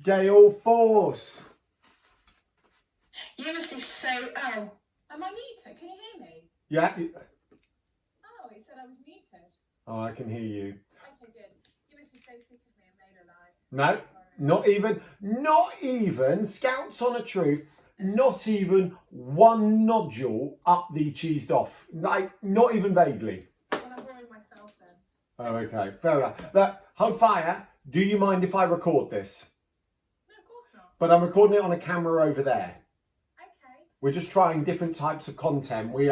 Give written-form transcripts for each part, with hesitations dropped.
Gale Force. You must be so... Oh, am I muted? Can you hear me? Yeah. Oh, it said I was muted. Oh, I can hear you. Okay, good. You must be so sick of me and Mailerlite. No, not even, Scouts on a Truth, not even one nodule up the cheesed off. Like, not even vaguely. Well, I'm boring myself then. Oh, okay, fair enough. Look, hold fire. Do you mind if I record this? No, of course not. But I'm recording it on a camera over there. Okay. We're just trying different types of content. We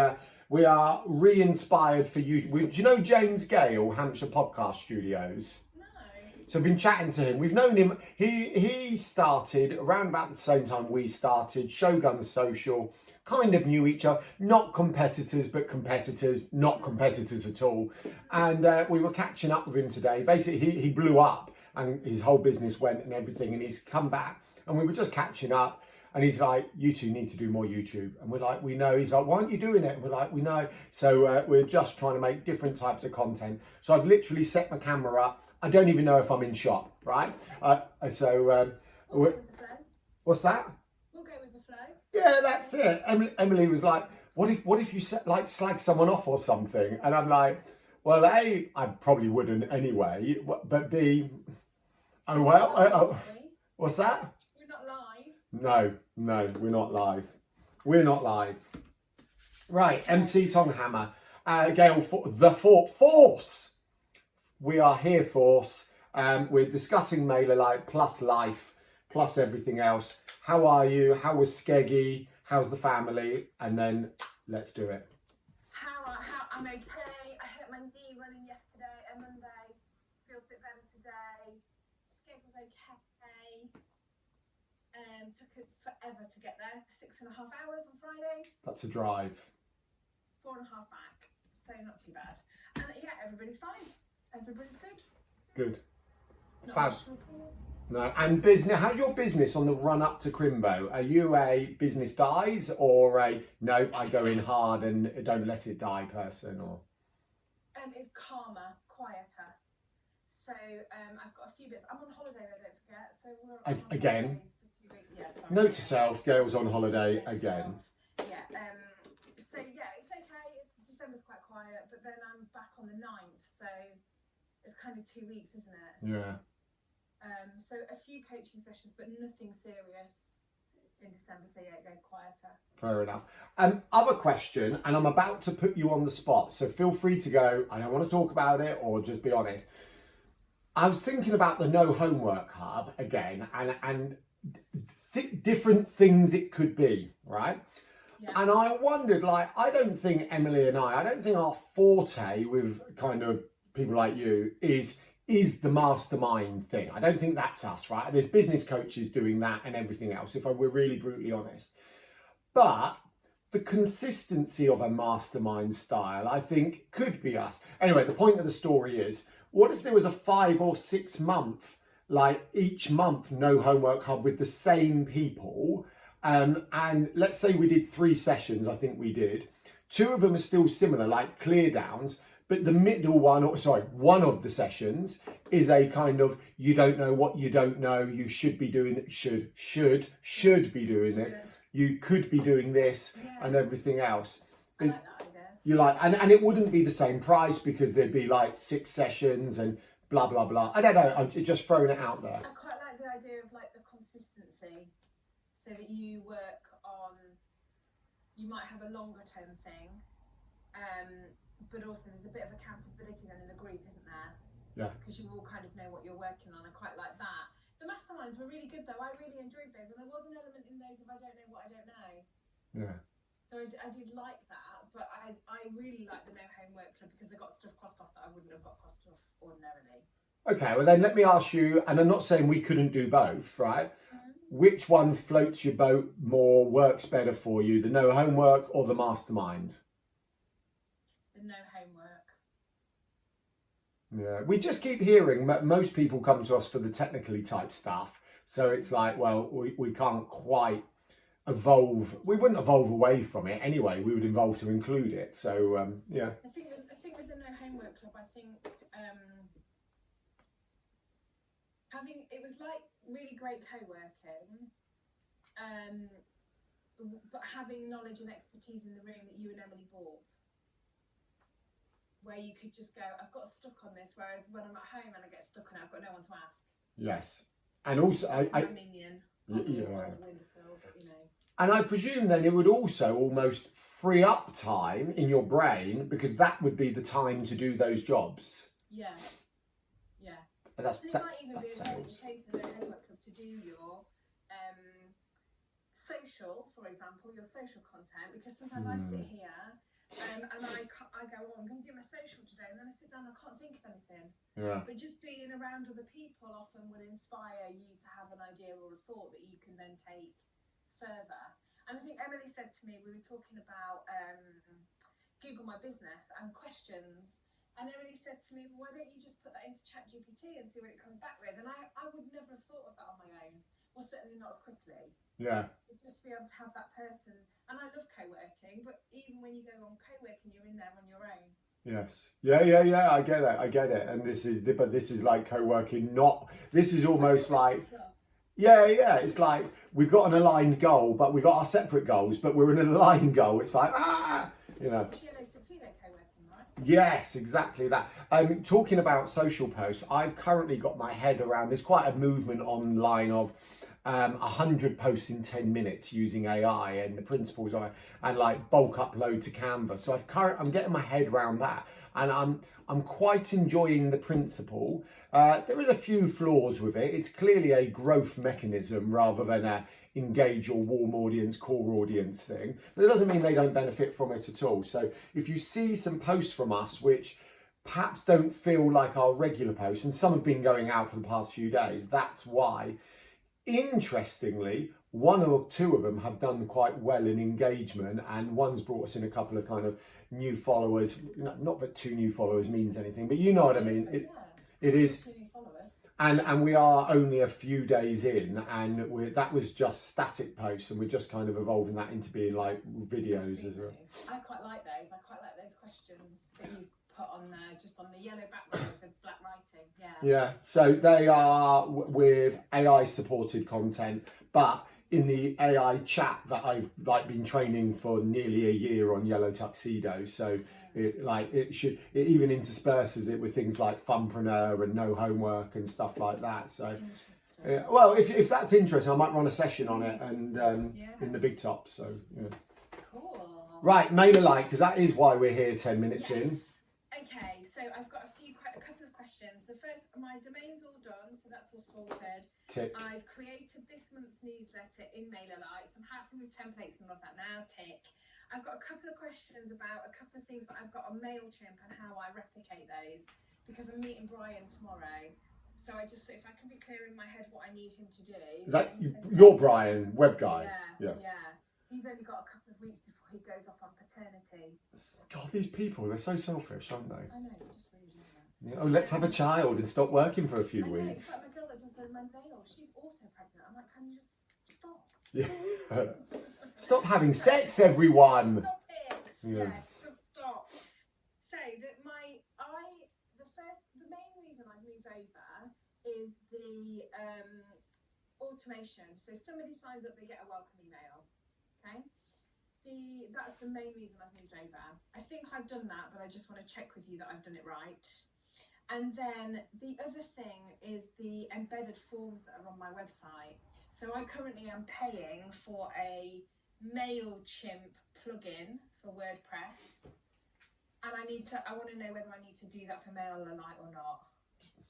are re-inspired for you. Do you know James Gale, Hampshire Podcast Studios? No. So I've been chatting to him. We've known him. He started around about the same time we started. Shogun Social. Kind of knew each other. Not competitors, but competitors. Not competitors at all. And we were catching up with him today. Basically, he blew up and his whole business went and everything. And he's come back and we were just catching up. And he's like, you two need to do more YouTube. And we're like, we know. He's like, why aren't you doing it? And we're like, we know. So we're just trying to make different types of content. So I've literally set my camera up. I don't even know if I'm in shot, right? We'll go with the flow. What's that? We'll go with the flow. Yeah, that's it. Emily was like, what if you like slag someone off or something? And I'm like, well, A, I probably wouldn't anyway. But B, oh well. What's that? We're not live. No, we're not live. We're not live. Right, MC Tonghammer, Gale, the Force. We are here, Force. We're discussing Mailerlite plus life, plus everything else. How are you? How was Skeggy? How's the family? And then let's do it. I'm okay. I hurt my knee running yesterday and Monday. Feels a bit better today. Skeg was okay. Took it forever to get there. 6.5 hours on Friday. That's a drive. 4.5 back. So not too bad. And yeah, everybody's fine. Everybody's good. Good. Not Fab. much to report. No, and business. How's your business on the run up to Crimbo? Are you a business dies or a no? I go in hard and don't let it die person, or? It's calmer, quieter. So I've got a few bits. I'm on holiday though, don't forget. So we're on Again. holiday for 2 weeks. Yeah, sorry. Note to self: Gail's on holiday again. Yeah. So yeah, it's okay. December's quite quiet, but then I'm back on the 9th. So it's kind of 2 weeks, isn't it? Yeah. So a few coaching sessions, but nothing serious in December. So yeah, go quieter. Fair enough. Other question, and I'm about to put you on the spot, so feel free to go. I don't want to talk about it or just be honest. I was thinking about the No Homework Hub again, and different things it could be, right? Yeah. And I wondered, like, I don't think Emily and I don't think our forte with kind of people like you is the mastermind thing. I don't think that's us, right? There's business coaches doing that and everything else, if we're really brutally honest. But the consistency of a mastermind style, I think, could be us. Anyway, the point of the story is, what if there was a 5 or 6 month, like each month, No Homework Hub with the same people? And let's say we did 3 sessions, I think we did. 2 of them are still similar, like clear downs. But the middle one, one of the sessions is a kind of, you don't know what you don't know, you should be doing it, should be doing this, you could be doing this, yeah, and everything else. I like that idea. You like, and it wouldn't be the same price because there'd be like 6 sessions and blah, blah, blah. I don't know, I've just thrown it out there. I quite like the idea of like the consistency, so that you work on, you might have a longer term thing, but also there's a bit of accountability then in the group, isn't there? Yeah. Because you all kind of know what you're working on. I quite like that. The masterminds were really good though. I really enjoyed those, and there was an element in those of I don't know what I don't know. Yeah. So I did like that, but I really like the No Homework Club because I got stuff crossed off that I wouldn't have got crossed off ordinarily. Okay, well then let me ask you, and I'm not saying we couldn't do both, right? Mm-hmm. Which one floats your boat more, works better for you, the No Homework or the mastermind? No homework. Yeah, we just keep hearing that most people come to us for the technically type stuff. So it's like, well, we can't quite evolve. We wouldn't evolve away from it anyway. We would evolve to include it. So, yeah. I think with the No Homework Club, I think it was like really great co-working, but having knowledge and expertise in the room that you and Emily bought, where you could just go, I've got stuck on this, whereas when I'm at home and I get stuck on it, I've got no one to ask. Yes. And also, minion on the windowsill, but you know. And I presume then it would also almost free up time in your brain, because that would be the time to do those jobs. Yeah. And it might even be a case of the homework club to do your social, for example, your social content, because sometimes I sit here and I go, I'm going to do my social today, and then I sit down and I can't think of anything. Yeah. But just being around other people often will inspire you to have an idea or a thought that you can then take further. And I think Emily said to me, we were talking about Google My Business and questions. And Emily said to me, well, why don't you just put that into ChatGPT and see what it comes back with? And I would never have thought of that on my own. Well, certainly not as quickly. Yeah. Just to be able to have that person. And I love co-working, but even when you go on co-working, you're in there on your own. Yes. Yeah. I get it. And this is like co-working, this is almost like... Yeah. It's like we've got an aligned goal, but we've got our separate goals, but we're in an aligned goal. It's like, you know. Tuxedo co-working, right? Yes, exactly that. Talking about social posts, I've currently got my head around, there's quite a movement online of 100 posts in 10 minutes using AI, and the principles are, and like bulk upload to Canva. So I'm getting my head around that, and I'm quite enjoying the principle. There is a few flaws with it. It's clearly a growth mechanism rather than a engage your warm audience, core audience thing. But it doesn't mean they don't benefit from it at all. So if you see some posts from us which perhaps don't feel like our regular posts, and some have been going out for the past few days, that's why. Interestingly, one or two of them have done quite well in engagement, and one's brought us in a couple of kind of new followers. Not that 2 new followers means anything, but you know what I mean. It is. 2 new followers. And we are only a few days in, and that was just static posts, and we're just kind of evolving that into being like videos as well. I quite like those. I quite like those questions that you've put on there, just on the yellow background with the black writing. Yeah. So they are with AI supported content, but in the AI chat that I've been training for nearly a year on Yellow Tuxedo. So it even intersperses it with things like Funpreneur and no homework and stuff like that. So well, if that's interesting, I might run a session on it, and in the big top. So yeah. Cool. Right, Mailerlite, because that is why we're here 10 minutes in. Okay, so I've got a couple of questions. The first, my domain's all done, so that's all sorted. Tick. I've created this month's newsletter in Mailerlite. I'm happy with templates and all of that now. Tick. I've got a couple of questions about a couple of things that I've got on MailChimp and how I replicate those, because I'm meeting Brian tomorrow. So if I can be clear in my head what I need him to do. Is that your Brian, web guy? Yeah. He's only got a couple of weeks before he goes off on paternity. God, these people, they're so selfish, aren't they? I know, it's just rude, isn't it? Yeah. Oh, let's have a child and stop working for a few weeks. It's like my girl that does my nails. She's also pregnant. I'm like, can you just stop? Yeah. Stop having sex, everyone. Stop it. Yeah. Just stop. So the main reason I've moved over is the automation. So somebody signs up, they get a welcome email. Okay. That's the main reason I've moved over. I think I've done that, but I just want to check with you that I've done it right. And then the other thing is the embedded forms that are on my website. So I currently am paying for a MailChimp plugin for WordPress, and I want to know whether I need to do that for Mailerlite or not.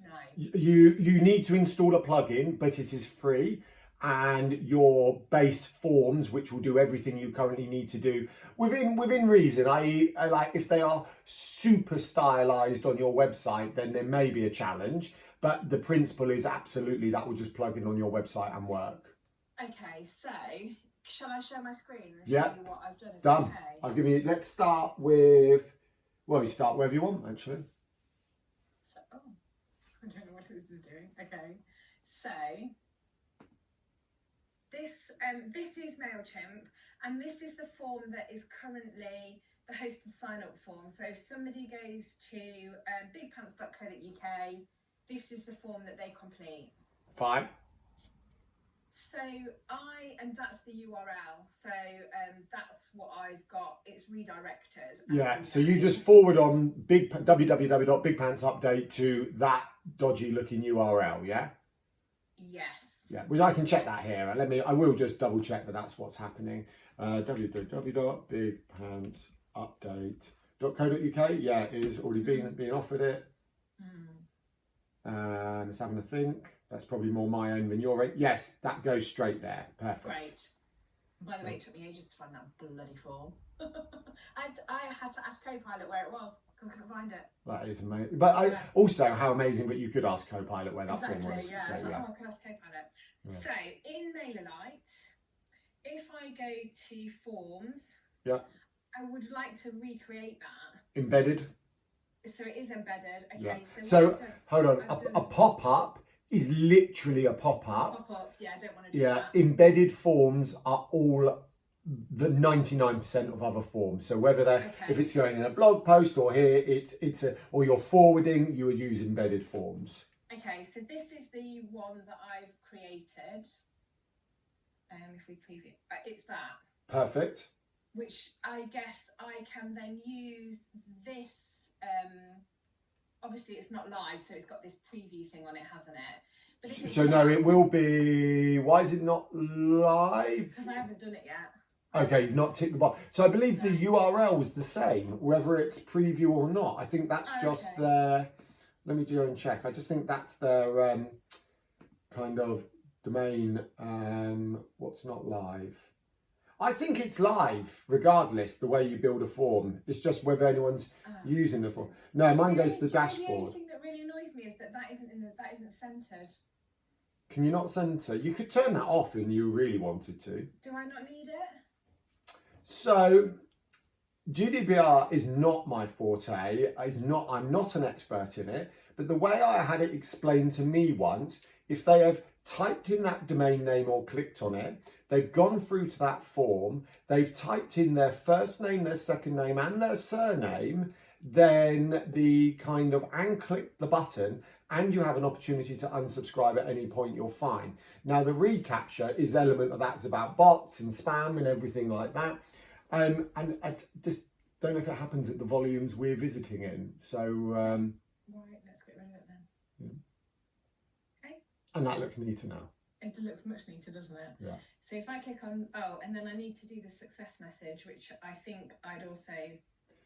No. You need to install a plugin, but it is free. And your base forms, which will do everything you currently need to do within reason, i.e. like if they are super stylized on your website, then there may be a challenge, but the principle is absolutely that will just plug in on your website and work. Okay, so shall I share my screen and show you what I've done? Done. Okay? I'll give you, let's start with, well, you start wherever you want, actually. So, I don't know what this is doing. Okay, so this is MailChimp, and this is the form that is currently the hosted sign-up form. So if somebody goes to bigpants.co.uk, this is the form that they complete. Fine. So and that's the URL. So that's what I've got. It's redirected. Yeah. So you just forward on www.bigpantsupdate to that dodgy looking URL. Yeah. Yes. Yeah. Well, I can check that here. I will just double check that that's what's happening. www.bigpantsupdate.co.uk. Yeah, it is already being offered it. It's having a think. That's probably more my end than your end. Yes, that goes straight there. Perfect. Great. By the way, it took me ages to find that bloody form. I had to ask Copilot where it was because I couldn't find it. That is amazing. But also, how amazing that you could ask Copilot where that form was. Yeah. So, I was like, I could ask Copilot. Yeah. So in Mailerlite, if I go to forms, I would like to recreate that. Embedded. So it is embedded. Okay. Yeah. So hold on. A pop-up is literally a pop-up. Pop-up. Yeah, I don't want to do that. Embedded forms are all the 99% of other forms. So whether they're if it's going in a blog post or here, or you're forwarding, you would use embedded forms. Okay. So this is the one that I've created. If we preview, it's that. Perfect. Which I guess I can then use this. Obviously it's not live, so it's got this preview thing on it, hasn't it? But so no, it will be. Why is it not live? Because I haven't done it yet. Okay, you've not ticked the box. So I believe the URL is the same, whether it's preview or not. I think that's just their. Let me go and check. I just think that's their kind of domain. What's not live? I think it's live, regardless, the way you build a form. It's just whether anyone's using the form. No, mine goes to the dashboard. The only thing that really annoys me is that that isn't centered. Can you not center? You could turn that off if you really wanted to. Do I not need it? So, GDPR is not my forte. I'm not an expert in it. But the way I had it explained to me once, if they have typed in that domain name or clicked on it, they've gone through to that form, they've typed in their first name, their second name and their surname, then and click the button, and you have an opportunity to unsubscribe at any point, you're fine. Now the reCAPTCHA is element of that. It's about bots and spam and everything like that. And I just don't know if it happens at the volumes we're visiting in. So right, let's get rid of it then. Okay. And that looks neater now. It looks much neater, doesn't it? Yeah. So if I click on, and then I need to do the success message, which I think I'd also...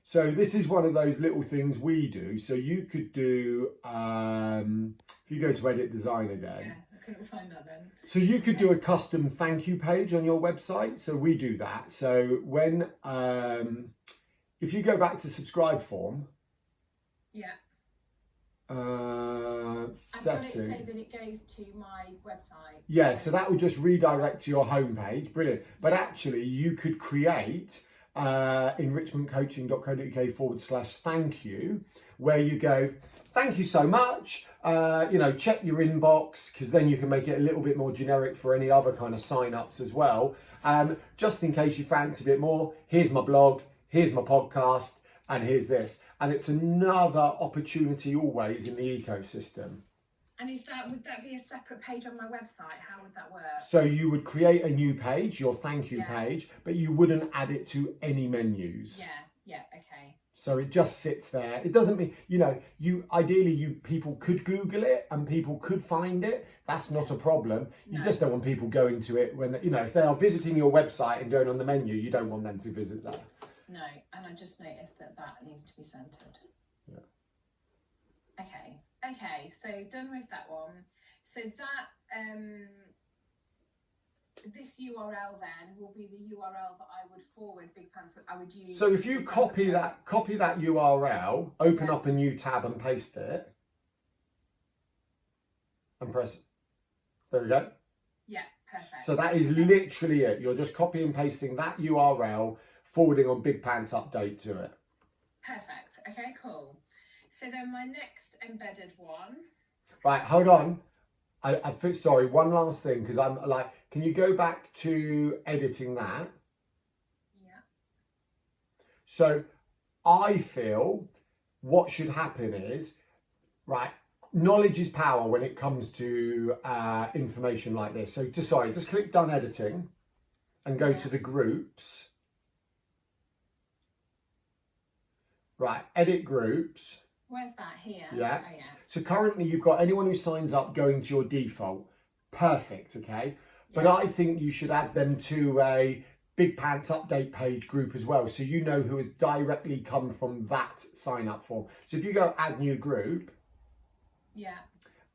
So this is one of those little things we do. So you could do, if you go to edit design again. Yeah, I couldn't find that then. So you could do a custom thank you page on your website. So we do that. So when, if you go back to subscribe form. Yeah. Setting. I've got it so that it goes to my website. Yeah, so that will just redirect to your homepage. Brilliant. But actually, you could create enrichmentcoaching.co.uk/thank you, where you go, thank you so much. Check your inbox, because then you can make it a little bit more generic for any other kind of sign-ups as well. Just in case you fancy a bit more, here's my blog, here's my podcast, and here's this. And it's another opportunity always in the ecosystem. And would that be a separate page on my website? How would that work? So you would create a new page, your thank you page, but you wouldn't add it to any menus. Yeah, okay. So it just sits there. It doesn't mean, people could Google it and people could find it. That's not a problem. You just don't want people going to it when, if they are visiting your website and going on the menu, you don't want them to visit that. No, and I just noticed that needs to be centered. Yeah. Okay, so done with that one. So that, this URL then will be the URL that I would forward Big Pants. I would use. So if you copy that URL, open up a new tab and paste it, and press it. There we go. Yeah, perfect. So that is literally it. You're just copy and pasting that URL, forwarding on Big Pants Update to it. Perfect. Okay, cool. So then my next embedded one. Right, hold on. I feel sorry. One last thing, because I'm like, can you go back to editing that? Yeah. So I feel what should happen is, right, knowledge is power when it comes to information like this. So just click done editing and go to the groups. Right, edit groups. Where's that? Here? Yeah. Oh, yeah. So currently you've got anyone who signs up going to your default. Perfect, okay? But Yeah. I think you should add them to a Big Pants update page group as well, so you know who has directly come from that sign up form. So if you go add new group, yeah,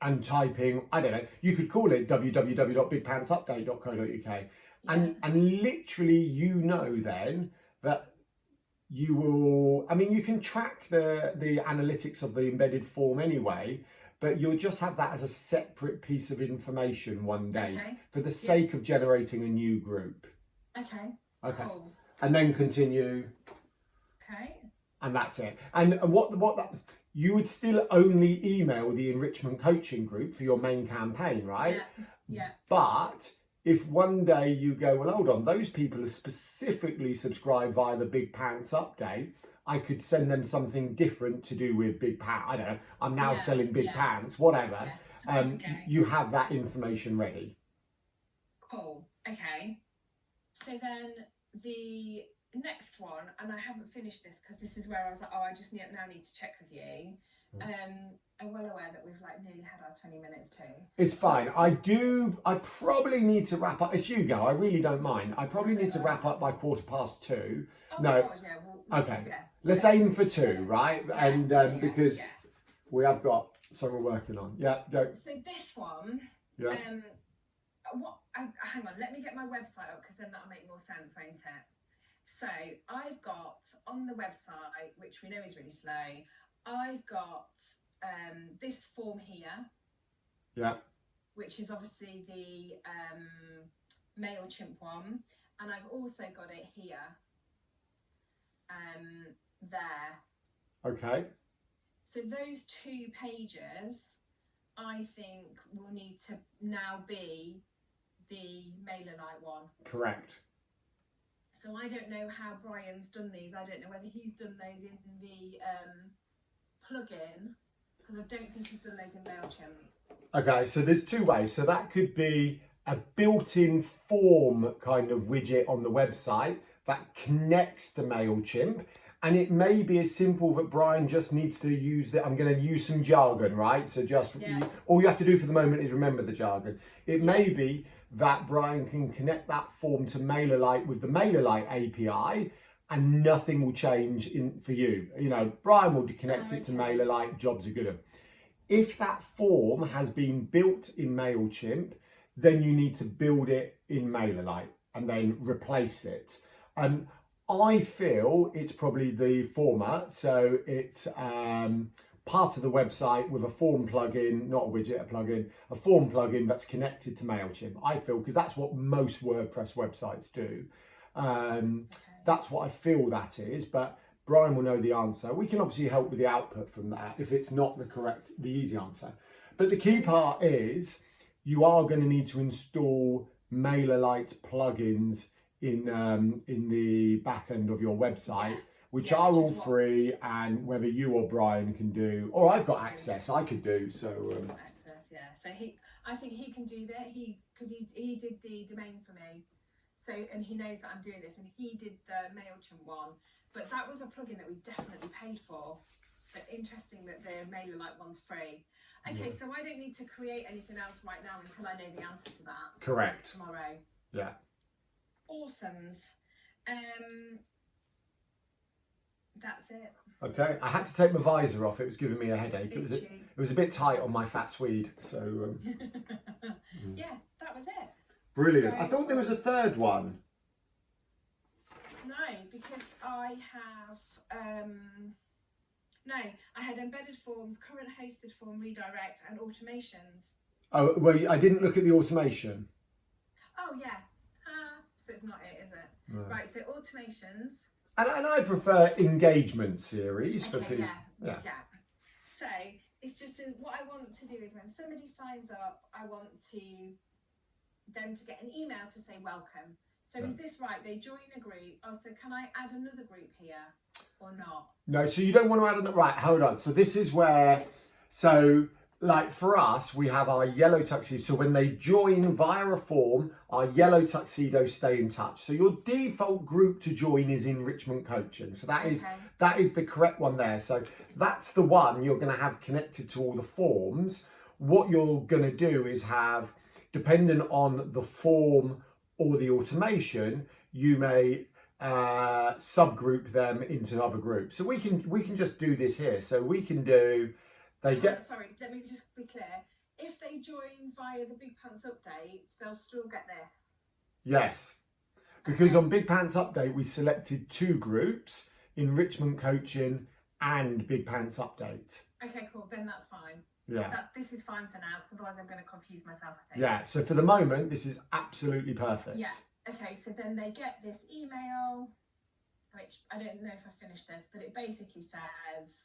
and type in, I don't know, you could call it www.bigpantsupdate.co.uk, and literally you know then that you will, I mean, you can track the analytics of the embedded form anyway, but you'll just have that as a separate piece of information one day for the sake of generating a new group. Okay. Cool. And then continue. Okay. And that's it. And what that, you would still only email the enrichment coaching group for your main campaign, right? Yeah. But if one day you go, well, hold on, those people are specifically subscribed via the Big Pants update, I could send them something different to do with Big Pants. I don't know, I'm now selling Big Pants, whatever. You have that information ready. Cool. Okay. So then the next one, and I haven't finished this because this is where I was like, oh, I just now need to check with you. I'm well aware that we've like nearly had our 20 minutes too. It's fine. I probably need to wrap up. It's you go. I really don't mind. I probably need to wrap up by 2:15. Oh no. my God, okay. Yeah. Let's aim for 2, right? Because we have got something we're working on. Yeah, go. So this one, hang on, let me get my website up because then that'll make more sense, won't it? So I've got on the website, which we know is really slow, I've got this form here. Yeah. Which is obviously the MailChimp one. And I've also got it here. There. Okay. So those 2 pages, I think, will need to now be the Mailerlite one. Correct. So I don't know how Brian's done these. I don't know whether he's done those in the plugin, because I don't think he's done those in MailChimp. Okay, so there's 2 ways. So that could be a built-in form kind of widget on the website that connects to MailChimp. And it may be as simple that Brian just needs to use that. I'm going to use some jargon, right? So all you have to do for the moment is remember the jargon. It may be that Brian can connect that form to Mailerlite with the Mailerlite API, and nothing will change for you. You know, Brian will connect it to Mailerlite, jobs are good. If that form has been built in MailChimp, then you need to build it in Mailerlite and then replace it. I feel it's probably the former, so it's part of the website with a form plugin, not a widget, a plugin, a form plugin that's connected to MailChimp. I feel, because that's what most WordPress websites do. That's what I feel that is, but Brian will know the answer. We can obviously help with the output from that if it's not the easy answer. But the key part is you are going to need to install Mailerlite plugins in the back end of your website, which are all free, and whether you or Brian can do, or I've got access, I could do. So access, So I think he can do that. Because he did the domain for me, so, and he knows that I'm doing this, and he did the MailChimp one. But that was a plugin that we definitely paid for. So interesting that the Mailerlite one's free. Okay, so I don't need to create anything else right now until I know the answer to that. Correct. Tomorrow. Yeah. Awesomes. That's it. Okay, I had to take my visor off. It was giving me a headache. It was a bit tight on my fat Swede. So yeah, that was it. Brilliant. I thought there was a third one. No, because I have I had embedded forms, current hosted form redirect, and automations. Oh, well, I didn't look at the automation. Oh yeah. So it's not it, is it? No. Right, so automations. And I prefer engagement series for people. Yeah. So it's just what I want to do is when somebody signs up, I want them to get an email to say welcome. So is this right? They join a group. Oh, so can I add another group here or not? No, so you don't want to add another. Right, hold on. So this is where, so like for us, we have our yellow tuxedo. So when they join via a form, our yellow tuxedo stay in touch. So your default group to join is enrichment coaching. So that is the correct one there. So that's the one you're going to have connected to all the forms. What you're going to do is have, depending on the form or the automation, you may subgroup them into other groups. So we can just do this here. So we can do. Sorry, let me just be clear. If they join via the Big Pants updates, they'll still get this. Yes, because on Big Pants Update we selected 2 groups: enrichment coaching and Big Pants Update. Okay, cool. Then that's fine. Yeah. This is fine for now, because otherwise I'm going to confuse myself, I think. Yeah. So for the moment, this is absolutely perfect. Yeah. Okay. So then they get this email, which I don't know if I finished this, but it basically says.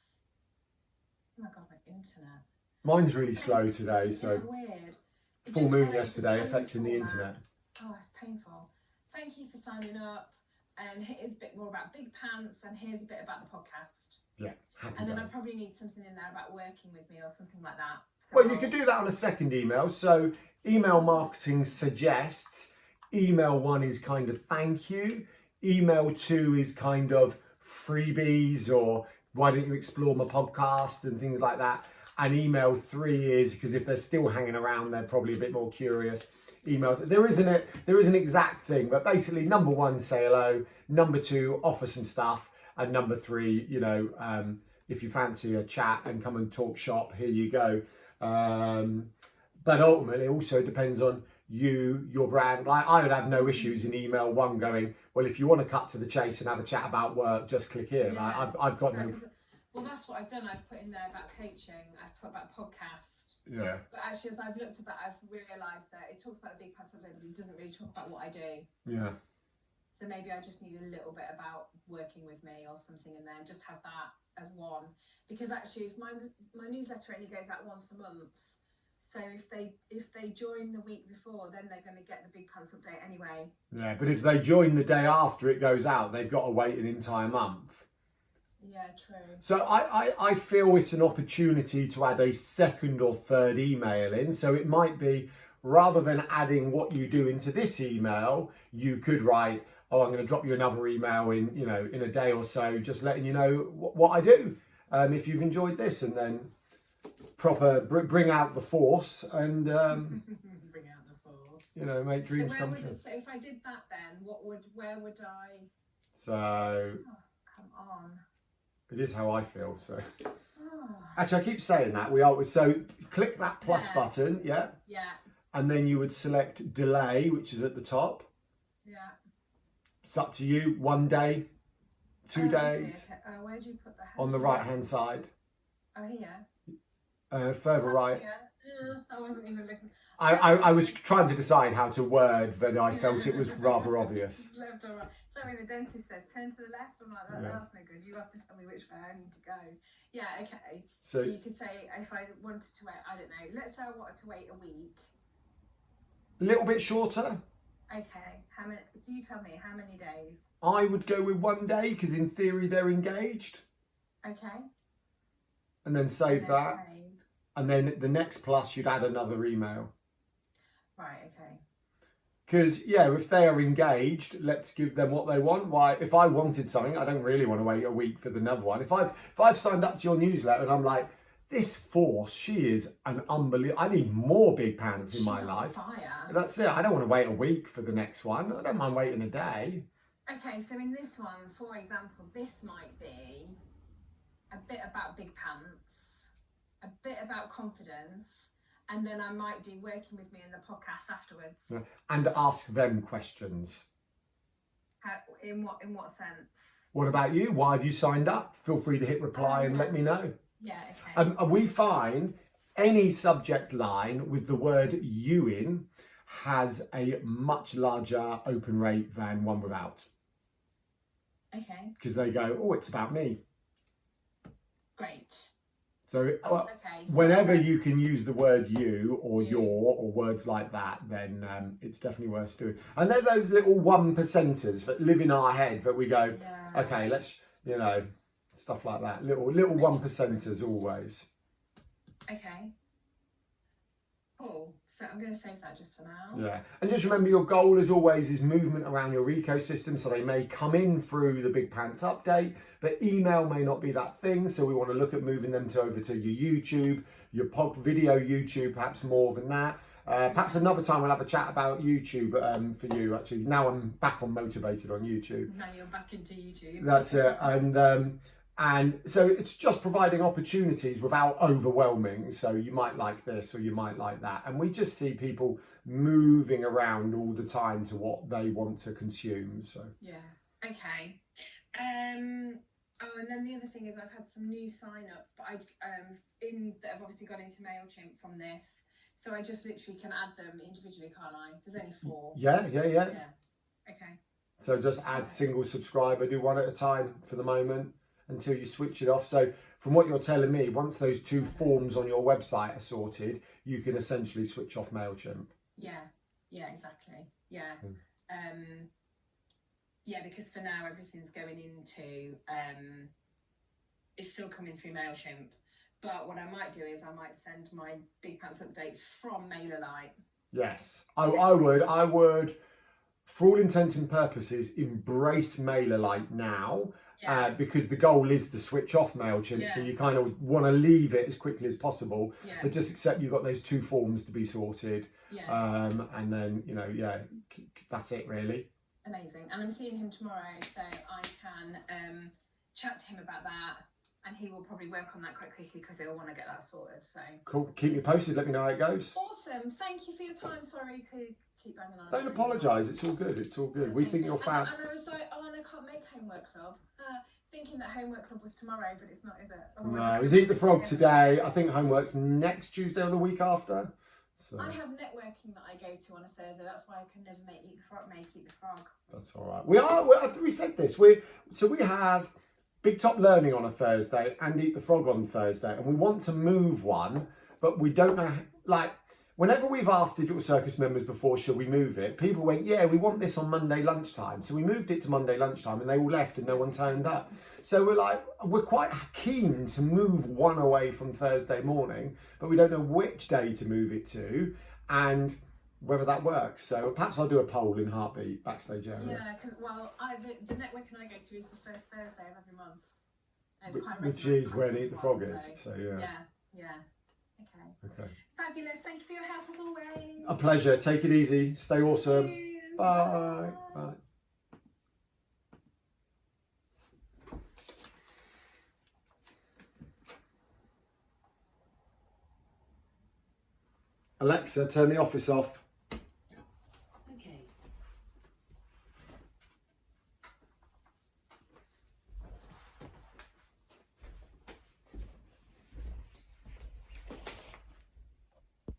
Oh my god, my internet. Mine's really slow today, so weird. Full moon yesterday affecting the internet. Oh, it's painful. Thank you for signing up. And here's a bit more about Big Pants, and here's a bit about the podcast. Yeah, happy And then day. I probably need something in there about working with me or something like that. So Well, you could do that on a second email. So email marketing suggests. Email 1 is kind of thank you. Email 2 is kind of freebies, or why don't you explore my podcast and things like that. And email 3 is, because if they're still hanging around, they're probably a bit more curious. Email, there isn't an exact thing, but basically number 1, say hello. Number 2, offer some stuff. And number 3, you know, if you fancy a chat and come and talk shop, here you go. But ultimately, it also depends on you, your brand. Like I would have no issues in email 1 going, well, if you want to cut to the chase and have a chat about work, just click here. Yeah. Like, I've got no. Well, that's what I've done. I've put in there about coaching. I've put about podcast. Yeah. But actually, as I've looked at that, I've realised that it talks about the Big Pants Update, but it doesn't really talk about what I do. Yeah. So maybe I just need a little bit about working with me or something in there, and just have that as one. Because actually, if my newsletter only goes out once a month, so if they join the week before, then they're going to get the Big Pants Update anyway. Yeah, but if they join the day after it goes out, they've got to wait an entire month. Yeah, true. So I feel it's an opportunity to add a second or third email in. So it might be, rather than adding what you do into this email, you could write, oh, I'm going to drop you another email in a day or so, just letting you know what I do. If you've enjoyed this, and then bring out the force and bring out the force. Make dreams come true. So if I did that, then where would I? So oh, come on. It is how I feel. So Oh. actually, I keep saying that so click that plus button, yeah, and then you would select delay, which is at the top. Yeah. It's up to you. 1 day, 2 days. Okay. Where do you put the hand? On the right hand side. Oh, here. Further right. I wasn't even looking. I was trying to decide how to word, but I felt it was rather obvious. Left or right. Sorry, the dentist says turn to the left. I'm like, that's no good. You have to tell me which way I need to go. Yeah, okay. So you could say, if I wanted to wait, I don't know, let's say I wanted to wait a week. A little bit shorter. Okay. How many? Do you tell me how many days? I would go with 1 day, because in theory they're engaged. Okay. And then save that. And then the next plus, you'd add another email. Right, okay. Because, if they are engaged, let's give them what they want. Why? If I wanted something, I don't really want to wait a week for the another one. If I've signed up to your newsletter and I'm like, this force, she is an unbelievable. I need more Big Pants in my life. Fire. That's it. I don't want to wait a week for the next one. I don't mind waiting a day. Okay, so in this one, for example, this might be a bit about Big Pants, a bit about confidence, and then I might do working with me in the podcast afterwards. Yeah. And ask them questions. In what sense? What about you? Why have you signed up? Feel free to hit reply and let me know. Yeah, okay. We find any subject line with the word you in has a much larger open rate than one without. Okay. Because they go, oh, it's about me. Great. So, whenever you can use the word you or your or words like that, then it's definitely worth doing. And they're those little 1%ers that live in our head that we go, okay, let's, stuff like that. Little 1%ers always. Okay. Cool. So I'm going to save that just for now. Yeah, and just remember your goal as always is movement around your ecosystem. So they may come in through the Big Pants update, but email may not be that thing. So we want to look at moving them over to your YouTube, your pod video YouTube, perhaps more than that. Perhaps another time we'll have a chat about YouTube for you. Actually, now I'm back on motivated on YouTube. Now you're back into YouTube. That's it, and so it's just providing opportunities without overwhelming. So you might like this or you might like that. And we just see people moving around all the time to what they want to consume. So yeah, okay. Oh, and then the other thing is I've had some new sign-ups, but that have obviously gone into MailChimp from this. So I just literally can add them individually, can't I? There's only 4. Yeah. Okay. So just add single subscriber, do one at a time for the moment until you switch it off. So from what you're telling me, once those 2 forms on your website are sorted, you can essentially switch off MailChimp. Yeah, exactly. Yeah. Yeah, because for now everything's going into, it's still coming through MailChimp. But what I might do is I might send my Big Pants update from Mailerlite. Yes, I would, for all intents and purposes, embrace Mailerlite now. Yeah. Because the goal is to switch off MailChimp, so you kind of want to leave it as quickly as possible, but just accept you've got those 2 forms to be sorted, and then, that's it really. Amazing. And I'm seeing him tomorrow, so I can chat to him about that, and he will probably work on that quite quickly because he'll want to get that sorted. So cool. Keep me posted, let me know how it goes. Awesome. Thank you for your time. Sorry to keep banging on. Don't apologise, it's all good, we think you're fab. And I was like, oh, and I can't make homework club. Thinking that homework club was tomorrow, but it's not, is it? No, it was Eat the Frog today. I think homework's next Tuesday or the week after. So. I have networking that I go to on a Thursday. That's why I can never make Eat the Frog. That's all right. After we said this, we have Big Top Learning on a Thursday and Eat the Frog on Thursday, and we want to move one, but we don't know. Like, whenever we've asked Digital Circus members before, should we move it? People went, yeah, we want this on Monday lunchtime. So we moved it to Monday lunchtime, and they all left, and no one turned up. So we're quite keen to move one away from Thursday morning, but we don't know which day to move it to, and whether that works. So perhaps I'll do a poll in Heartbeat backstage area. Yeah, because the networking I go to is the first Thursday of every month. It's quite which is where Eat the Frog is. So yeah. Okay. Fabulous. Thank you for your help as always. A pleasure. Take it easy. Stay awesome. Bye. Bye. Alexa, turn the office off.